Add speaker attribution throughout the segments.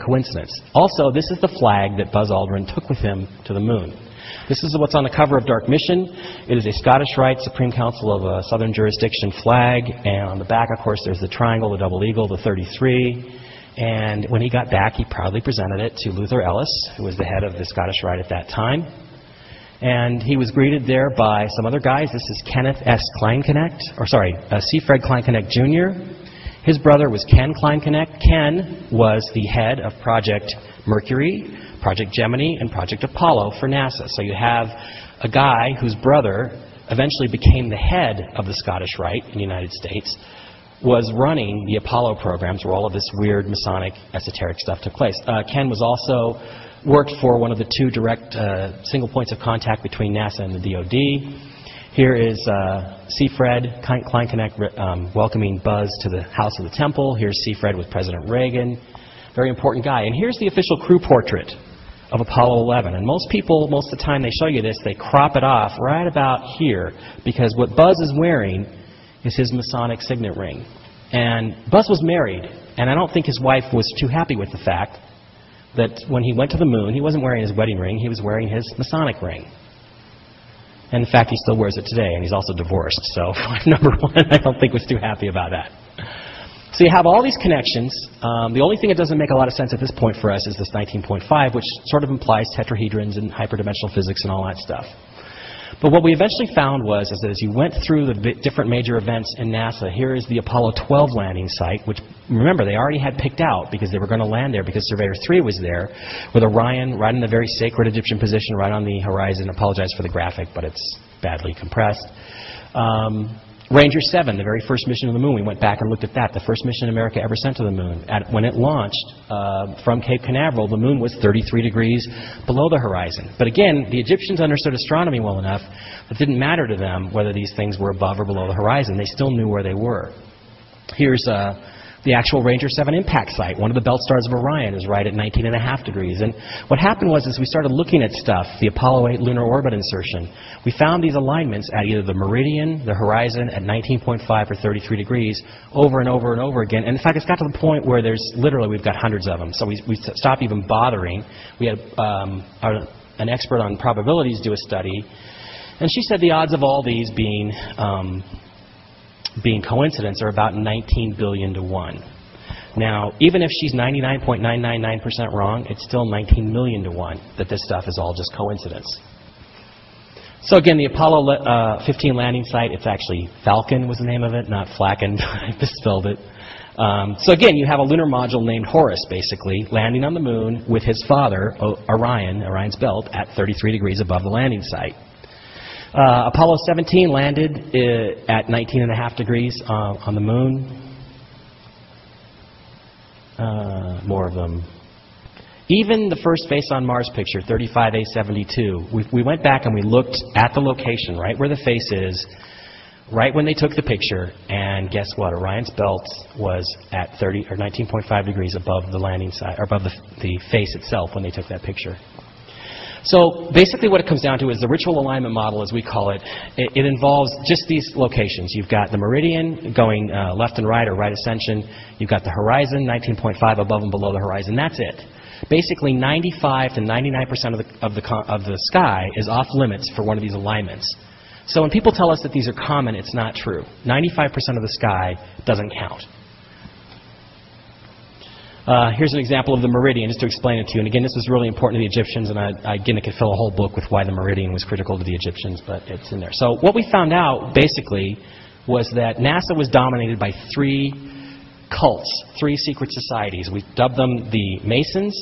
Speaker 1: coincidence. Also, this is the flag that Buzz Aldrin took with him to the moon. This is what's on the cover of Dark Mission. It is a Scottish Rite Supreme Council of a Southern Jurisdiction flag, and on the back, of course, there's the triangle, the double eagle, the 33. And when he got back, he proudly presented it to Luther Ellis, who was the head of the Scottish Rite at that time. And he was greeted there by some other guys. This is Kenneth S. C. Fred Kleinknecht Jr. His brother was Ken Kleinknecht. Ken was the head of Project Mercury, Project Gemini, and Project Apollo for NASA. So you have a guy whose brother eventually became the head of the Scottish Rite in the United States, was running the Apollo programs where all of this weird Masonic esoteric stuff took place. Ken was also worked for one of the two direct single points of contact between NASA and the DoD. Here is C. Fred Kleinknecht welcoming Buzz to the House of the Temple. Here's C. Fred with President Reagan. Very important guy. And here's the official crew portrait of Apollo 11. And most people, most of the time they show you this, they crop it off right about here, because what Buzz is wearing is his Masonic signet ring. And Buzz was married, and I don't think his wife was too happy with the fact that when he went to the moon, he wasn't wearing his wedding ring, he was wearing his Masonic ring. And in fact, he still wears it today, and he's also divorced. So, number one, I don't think was too happy about that. So you have all these connections. The only thing that doesn't make a lot of sense at this point for us is this 19.5, which sort of implies tetrahedrons and hyperdimensional physics and all that stuff. But what we eventually found was is that as you went through the different major events in NASA, here is the Apollo 12 landing site, which, remember, they already had picked out because they were going to land there because Surveyor 3 was there, with Orion right in the very sacred Egyptian position, right on the horizon. Apologize for the graphic, but it's badly compressed. Ranger 7, the very first mission to the moon, we went back and looked at that. The first mission America ever sent to the moon. When it launched from Cape Canaveral, the moon was 33 degrees below the horizon. But again, the Egyptians understood astronomy well enough that it didn't matter to them whether these things were above or below the horizon. They still knew where they were. Here's the actual Ranger 7 impact site. One of the belt stars of Orion is right at 19.5 degrees. And what happened was, as we started looking at stuff, the Apollo 8 lunar orbit insertion, we found these alignments at either the meridian, the horizon, at 19.5 or 33 degrees, over and over and over again. And in fact, it's got to the point where there's literally, we've got hundreds of them. So we stopped even bothering. We had an expert on probabilities do a study, and she said the odds of all these being coincidence are about 19 billion to 1. Now, even if she's 99.999% wrong, it's still 19 million to 1 that this stuff is all just coincidence. So again, the Apollo 15 landing site, it's actually Falcon was the name of it, not Flacken. I misspelled it. So again, you have a lunar module named Horus, basically, landing on the moon with his father, Orion's belt, at 33 degrees above the landing site. Apollo 17 landed at 19.5 degrees on the moon. More of them. Even the first face on Mars picture, 35A72, we went back and we looked at the location, right where the face is, right when they took the picture, and guess what? Orion's belt was at 19.5 degrees above the landing site, or above the face itself when they took that picture. So basically what it comes down to is the ritual alignment model, as we call it. It involves just these locations. You've got the meridian going left and right, or right ascension. You've got the horizon, 19.5 above and below the horizon. That's it. Basically 95 to 99% of the sky is off limits for one of these alignments. So when people tell us that these are common, it's not true. 95% of the sky doesn't count. Here's an example of the meridian, just to explain it to you. And again, this was really important to the Egyptians, and again, I could fill a whole book with why the meridian was critical to the Egyptians, but it's in there. So what we found out, basically, was that NASA was dominated by 3 cults, 3 secret societies. We dubbed them the Masons,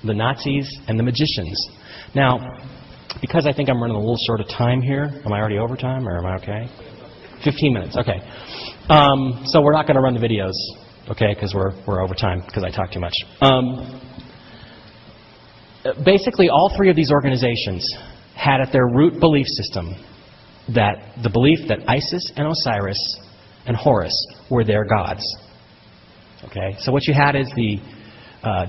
Speaker 1: the Nazis, and the Magicians. Now, because I think I'm running a little short of time here, am I already over time, or am I okay? 15 minutes, okay. So we're not going to run the videos. Okay, because we're over time because I talk too much. Basically, all 3 of these organizations had at their root belief system that the belief that Isis and Osiris and Horus were their gods. Okay, so what you had is the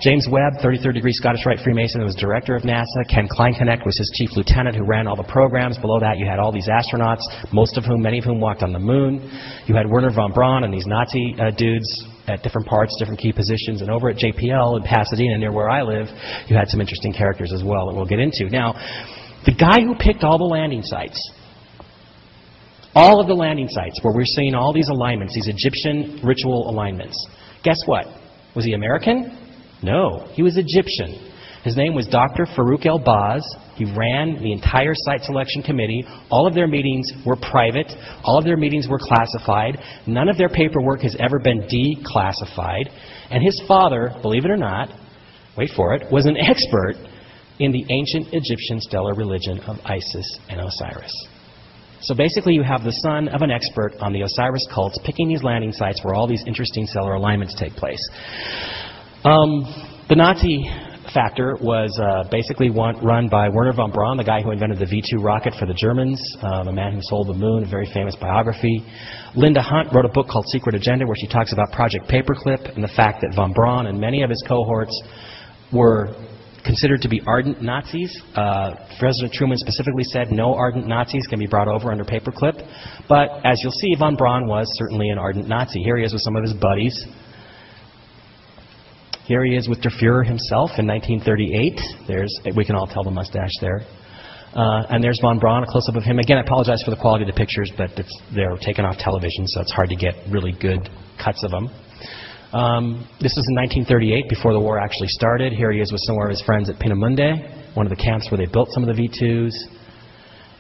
Speaker 1: James Webb, 33rd degree Scottish Rite Freemason, who was director of NASA. Ken Kleinknecht was his chief lieutenant who ran all the programs. Below that, you had all these astronauts, many of whom walked on the moon. You had Wernher von Braun and these Nazi dudes at different parts, different key positions. And over at JPL in Pasadena, near where I live, you had some interesting characters as well that we'll get into. Now, the guy who picked all the landing sites, all of the landing sites where we're seeing all these alignments, these Egyptian ritual alignments, guess what? Was he American? No, he was Egyptian. His name was Dr. Farouk El-Baz. He ran the entire site selection committee. All of their meetings were private. All of their meetings were classified. None of their paperwork has ever been declassified. And his father, believe it or not, wait for it, was an expert in the ancient Egyptian stellar religion of Isis and Osiris. So basically you have the son of an expert on the Osiris cults picking these landing sites where all these interesting stellar alignments take place. The Nazi factor was basically run by Wernher von Braun, the guy who invented the V-2 rocket for the Germans, the man who sold the moon, a very famous biography. Linda Hunt wrote a book called Secret Agenda where she talks about Project Paperclip and the fact that von Braun and many of his cohorts were considered to be ardent Nazis. President Truman specifically said no ardent Nazis can be brought over under Paperclip. But as you'll see, von Braun was certainly an ardent Nazi. Here he is with some of his buddies. Here he is with Der Fuhrer himself in 1938. We can all tell the mustache there. And there's von Braun, a close-up of him. Again, I apologize for the quality of the pictures, but they're taken off television, so it's hard to get really good cuts of them. This was in 1938, before the war actually started. Here he is with some of his friends at Peenemünde, one of the camps where they built some of the V-2s.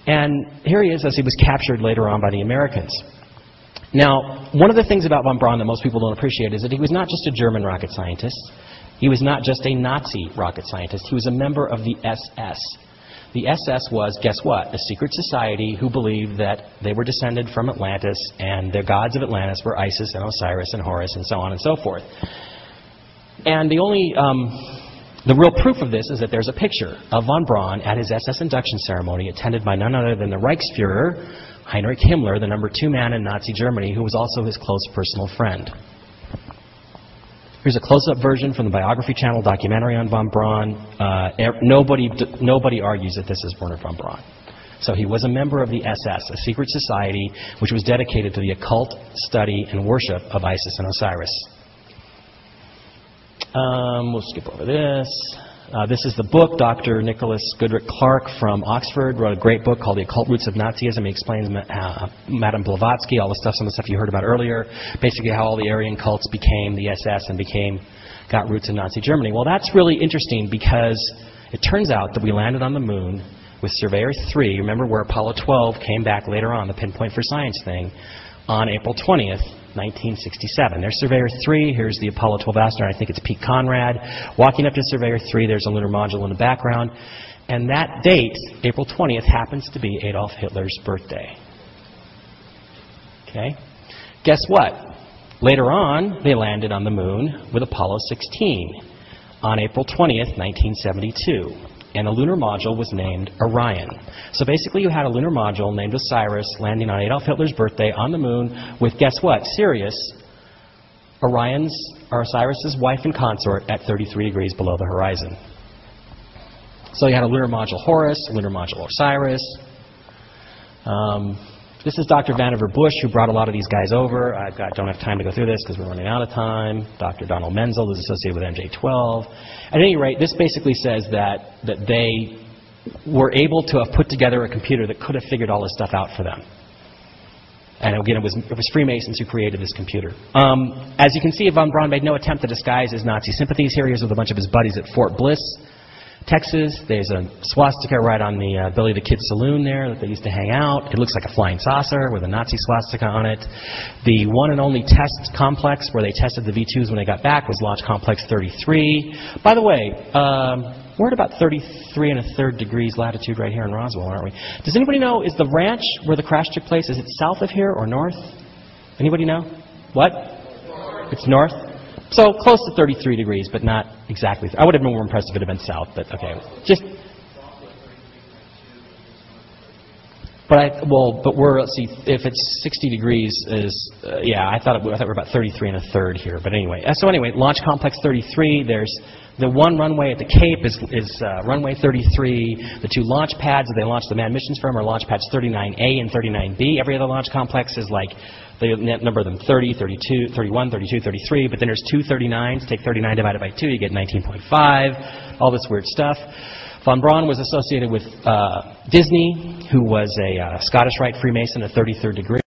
Speaker 1: And here he is as he was captured later on by the Americans. Now, one of the things about von Braun that most people don't appreciate is that he was not just a German rocket scientist. He was not just a Nazi rocket scientist. He was a member of the SS. The SS was, guess what, a secret society who believed that they were descended from Atlantis and the gods of Atlantis were Isis and Osiris and Horus and so on and so forth. And the real proof of this is that there's a picture of von Braun at his SS induction ceremony attended by none other than the Reichsfuhrer, Heinrich Himmler, the number 2 man in Nazi Germany, who was also his close personal friend. Here's a close-up version from the Biography Channel documentary on von Braun. Nobody argues that this is Wernher von Braun. So he was a member of the SS, a secret society which was dedicated to the occult study and worship of Isis and Osiris. We'll skip over this. This is the book. Dr. Nicholas Goodrick Clark from Oxford wrote a great book called The Occult Roots of Nazism. He explains Madame Blavatsky, all the stuff, some of the stuff you heard about earlier, basically how all the Aryan cults became the SS and got roots in Nazi Germany. Well, that's really interesting because it turns out that we landed on the moon with Surveyor 3, remember where Apollo 12 came back later on, the Pinpoint for Science thing, on April 20th, 1967. There's Surveyor 3. Here's the Apollo 12 astronaut. I think it's Pete Conrad. Walking up to Surveyor 3, there's a lunar module in the background. And that date, April 20th, happens to be Adolf Hitler's birthday. Okay? Guess what? Later on, they landed on the moon with Apollo 16 on April 20th, 1972. And the lunar module was named Orion. So basically you had a lunar module named Osiris landing on Adolf Hitler's birthday on the moon with, guess what, Sirius, Osiris's wife and consort at 33 degrees below the horizon. So you had a lunar module Horus, a lunar module Osiris. This is Dr. Vannevar Bush, who brought a lot of these guys over. I don't have time to go through this because we're running out of time. Dr. Donald Menzel is associated with MJ12. At any rate, this basically says that they were able to have put together a computer that could have figured all this stuff out for them. And again, it was Freemasons who created this computer. As you can see, von Braun made no attempt to disguise his Nazi sympathies. Here he is with a bunch of his buddies at Fort Bliss, Texas. There's a swastika right on the Billy the Kid saloon there that they used to hang out. It looks like a flying saucer with a Nazi swastika on it. The one and only test complex where they tested the V-2s when they got back was Launch Complex 33. By the way, we're at about 33 1/3 degrees latitude right here in Roswell, aren't we? Does anybody know, is the ranch where the crash took place, is it south of here or north? Anybody know? What? North. It's north? So close to 33 degrees, but not exactly. I would have been more impressed if it had been south, but okay. But we're, let's see, if it's 60 degrees is, yeah, I thought we're about 33 1/3 here. But anyway, Launch Complex 33, there's the one runway at the Cape is runway 33. The two launch pads that they launched the manned missions from are launch pads 39A and 39B. Every other launch complex is like, they number them 30, 32, 31, 32, 33, but then there's two 39s. Take 39 divided by 2, you get 19.5, all this weird stuff. Von Braun was associated with Disney, who was a Scottish Rite Freemason, a 33rd degree.